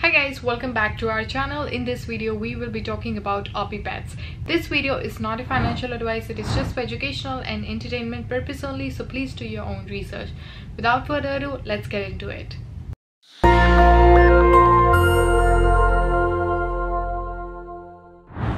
Hi guys, welcome back to our channel. In this video we will be talking about OpiPets. This video is not a financial advice, it is just for educational and entertainment purpose only, so please do your own research. Without further ado, let's get into it.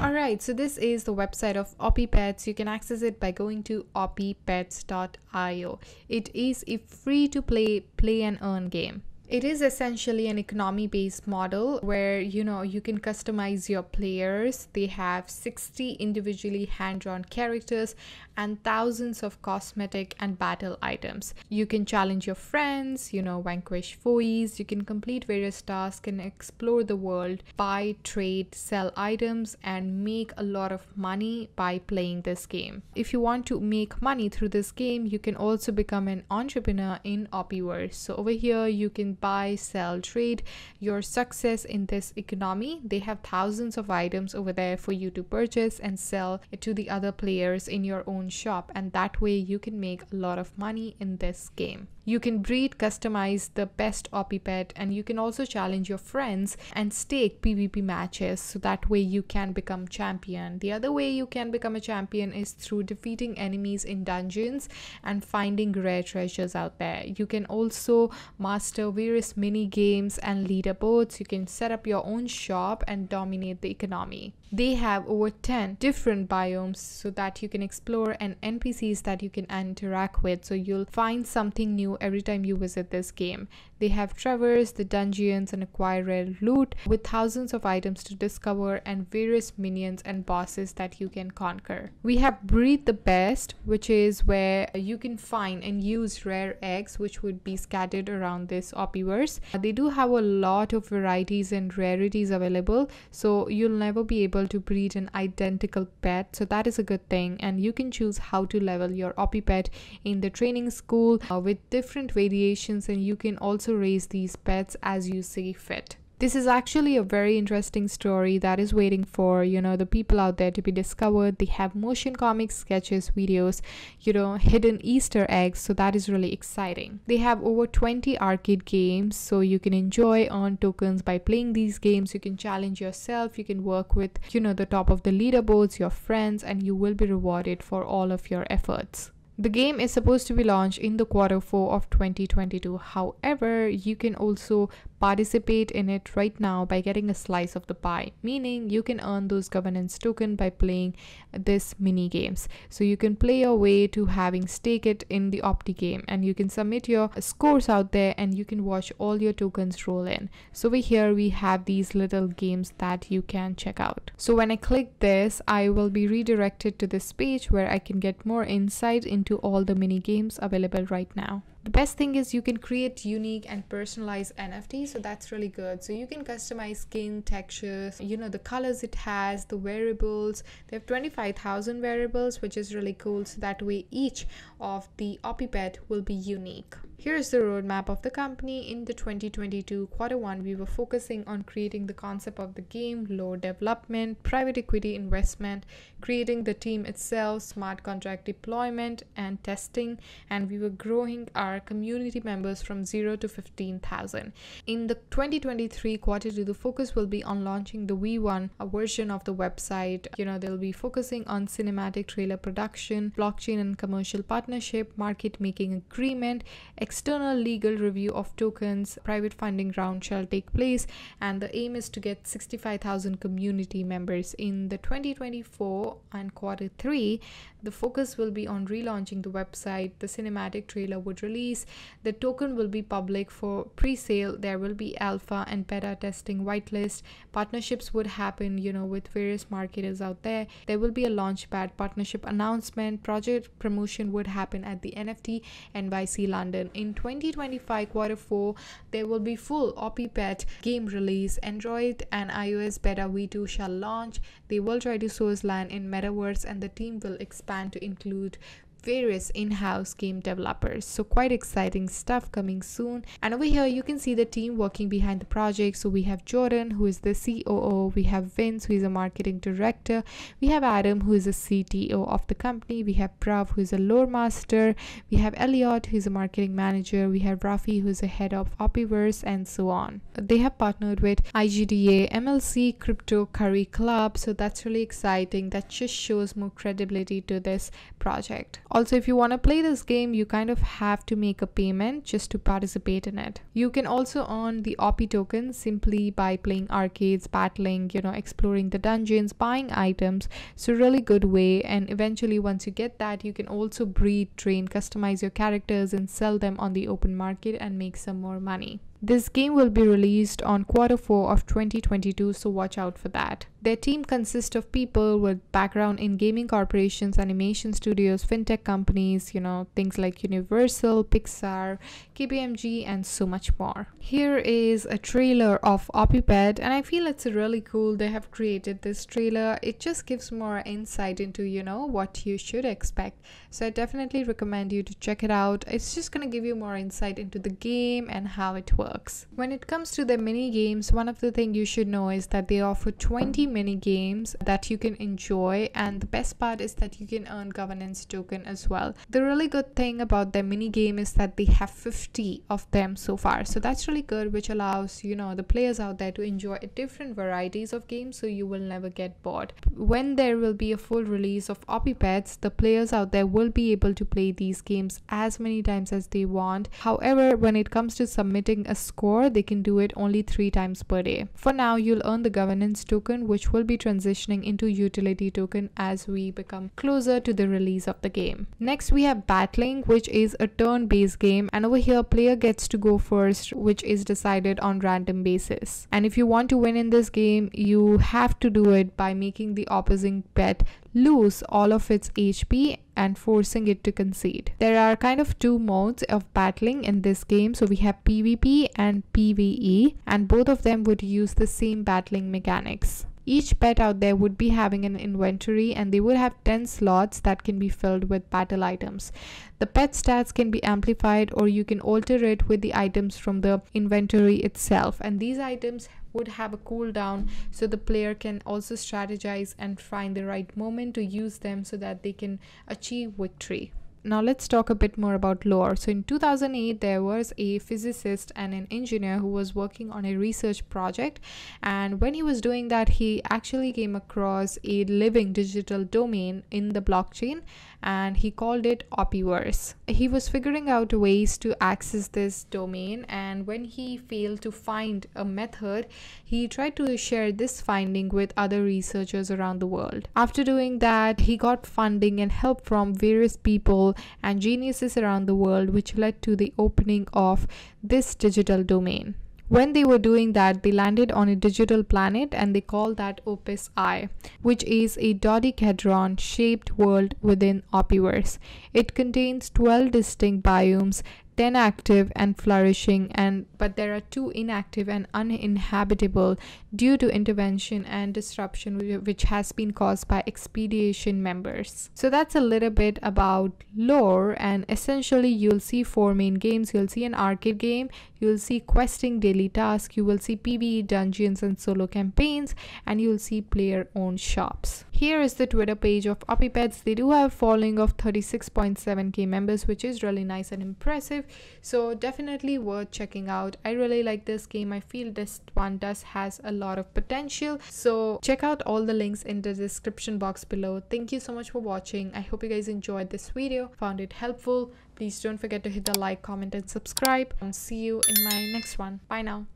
Alright, so this is the website of OpiPets. You can access it by going to opipets.io. It is a free-to-play play and earn game. It is essentially an economy-based model where you can customize your players. They have 60 individually hand-drawn characters and thousands of cosmetic and battle items. You can challenge your friends, vanquish foes. You can complete various tasks and explore the world, buy, trade, sell items, and make a lot of money by playing this game. If you want to make money through this game, you can also become an entrepreneur in Opiverse. So over here you can buy, sell, trade your success in this economy. They have thousands of items over there for you to purchase and sell it to the other players in your own shop, and that way you can make a lot of money in this game. You can breed, customize the best OpiPet, and you can also challenge your friends and stake PvP matches, so that way you can become champion. The other way you can become a champion is through defeating enemies in dungeons and finding rare treasures out there. You can also master various mini games and leaderboards. You can set up your own shop and dominate the economy. They have over 10 different biomes so that you can explore, and NPCs that you can interact with, so you'll find something new every time you visit this game. They have traverse the dungeons and acquire rare loot with thousands of items to discover and various minions and bosses that you can conquer. We have breed the best, which is where you can find and use rare eggs which would be scattered around this Opiverse. They do have a lot of varieties and rarities available, so you'll never be able to breed an identical pet, so that is a good thing. And you can choose how to level your OpiPet in the training school with different variations, and you can also raise these pets as you see fit. This is actually a very interesting story that is waiting for the people out there to be discovered. They have motion comics, sketches, videos, hidden Easter eggs, so that is really exciting. They have over 20 arcade games, so you can enjoy, earn tokens by playing these games. You can challenge yourself, you can work with the top of the leaderboards, your friends, and you will be rewarded for all of your efforts. The game is supposed to be launched in the Q4 of 2022. However, you can also participate in it right now by getting a slice of the pie, meaning you can earn those governance token by playing this mini games. So you can play your way to having stake it in the Opti game, and you can submit your scores out there and you can watch all your tokens roll in. So over here we have these little games that you can check out. So when I click this, I will be redirected to this page where I can get more insight into all the mini games available right now. The best thing is you can create unique and personalized NFTs, so that's really good. So you can customize skin textures, the colors it has, the variables. They have 25,000 variables, which is really cool, so that way each of the OpiPet will be unique. Here's the roadmap of the company. In the 2022 Q1, we were focusing on creating the concept of the game, lore development, private equity investment, creating the team itself, smart contract deployment and testing, and we were growing our community members from 0 to 15,000. In the 2023 Q2, the focus will be on launching the V1 version of the website. They'll be focusing on cinematic trailer production, blockchain and commercial partnership, market making agreement, external legal review of tokens, private funding round shall take place, and the aim is to get 65,000 community members. In the 2024 and Q3, the focus will be on relaunching the website. The cinematic trailer would release. The token will be public for pre-sale. There will be alpha and beta testing whitelist. Partnerships would happen, with various marketers out there. There will be a launchpad partnership announcement. Project promotion would happen at the NFT NYC London. In 2025 Q4, there will be full OpiPet game release. Android and iOS beta V2 shall launch. They will try to source land in Metaverse, and the team will expand to include various in-house game developers. So quite exciting stuff coming soon. And over here you can see the team working behind the project. So we have Jordan, who is the COO, we have Vince, who is a marketing director, we have Adam, who is a CTO of the company, we have Prav, who is a lore master, we have Elliot, who is a marketing manager, we have Rafi, who is a head of Opiverse, and so on. They have partnered with IGDA, MLC, Crypto Curry Club, so that's really exciting. That just shows more credibility to this project. Also, if you want to play this game, you kind of have to make a payment just to participate in it. You can also earn the OP tokens simply by playing arcades, battling, exploring the dungeons, buying items. So really good way. And eventually once you get that, you can also breed, train, customize your characters and sell them on the open market and make some more money. This game will be released on Q4 of 2022, so watch out for that. Their team consists of people with background in gaming corporations, animation studios, fintech companies, things like Universal, Pixar, KPMG, and so much more. Here is a trailer of OpiPet, and I feel it's really cool they have created this trailer. It just gives more insight into, what you should expect. So I definitely recommend you to check it out. It's just going to give you more insight into the game and how it works. When it comes to the mini games, one of the things you should know is that they offer 20 mini games that you can enjoy, and the best part is that you can earn governance token as well. The really good thing about the mini game is that they have 50 of them so far, so that's really good, which allows the players out there to enjoy different varieties of games, so you will never get bored. When there will be a full release of OpiPets, the players out there will be able to play these games as many times as they want. However, when it comes to submitting a score, they can do it only 3 times per day. For now, you'll earn the governance token, which will be transitioning into utility token as we become closer to the release of the game. Next, we have battling, which is a turn-based game, and over here player gets to go first, which is decided on random basis. And if you want to win in this game, you have to do it by making the opposing pet lose all of its HP and forcing it to concede. There are kind of 2 modes of battling in this game. So we have PvP and PvE, and both of them would use the same battling mechanics. Each pet out there would be having an inventory, and they would have 10 slots that can be filled with battle items. The pet stats can be amplified, or you can alter it with the items from the inventory itself, and these items would have a cooldown, so the player can also strategize and find the right moment to use them so that they can achieve victory. Now let's talk a bit more about lore. So in 2008, there was a physicist and an engineer who was working on a research project, and when he was doing that, he actually came across a living digital domain in the blockchain, and he called it Opiverse. He was figuring out ways to access this domain, and when he failed to find a method, he tried to share this finding with other researchers around the world. After doing that, he got funding and help from various people and geniuses around the world, which led to the opening of this digital domain. When they were doing that, they landed on a digital planet, and they called that Opus I, which is a dodecahedron shaped world within Opiverse. It contains 12 distinct biomes, 10 active and flourishing, but there are 2 inactive and uninhabitable due to intervention and disruption which has been caused by expedition members. So that's a little bit about lore, and essentially you'll see 4 main games. You'll see an arcade game, you'll see questing daily tasks, you will see PvE dungeons and solo campaigns, and you'll see player owned shops. Here is the Twitter page of OpiPets. They do have a following of 36.7k members, which is really nice and impressive. So definitely worth checking out. I really like this game. I feel this one has a lot of potential. So check out all the links in the description box below. Thank you so much for watching. I hope you guys enjoyed this video, found it helpful. Please don't forget to hit the like, comment, and subscribe. And see you in my next one. Bye now.